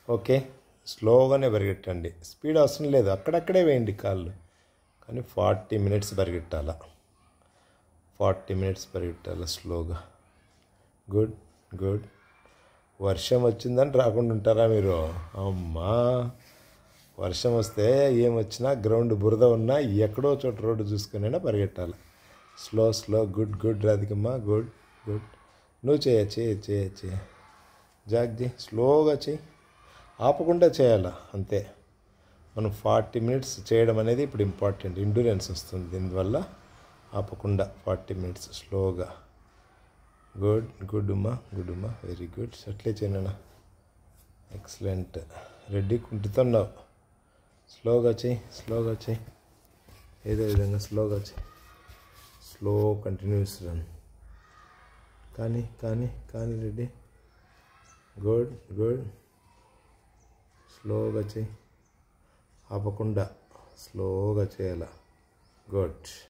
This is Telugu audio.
ఓకే, స్లోగానే పరిగెట్టండి, స్పీడ్ అవసరం లేదు, అక్కడక్కడే వేయండి కాళ్ళు. కానీ 40 మినిట్స్ పరిగెట్టాల, 40 మినిట్స్ పరిగెట్టాలి స్లోగా. Good good. వర్షం వచ్చిందని రాకుండా ఉంటారా మీరు? అమ్మా, వర్షం వస్తే ఏమొచ్చినా గ్రౌండ్ బురద ఉన్నా ఎక్కడో చోట రోడ్డు చూసుకునైనా పరిగెట్టాలి. Slow slow. గుడ్ గుడ్ రాధికమ్మ, గుడ్ గుడ్. నువ్వు చేయ జాగ్జీ, స్లోగా చేయి, ఆపకుండా చేయాలా, అంతే. మనం 40 మినిట్స్ చేయడం అనేది ఇప్పుడు ఇంపార్టెంట్, ఎండ్యూరెన్స్ వస్తుంది దీనివల్ల. ఆపకుండా 40 మినిట్స్ స్లోగా. గుడ్ గుడ్ అమ్మా, గుడ్ అమ్మా, వెరీ గుడ్. అట్లే చేయనా, ఎక్సలెంట్. రెడ్డి కుంటుతున్నావు, స్లోగా చేయి, ఏదో విధంగా స్లోగా చేయి. Slow continuous run. కానీ రెడ్డి, గుడ్ గుడ్. స్లోగా చేయి, ఆపకుండా స్లోగా చేయాల. గుడ్.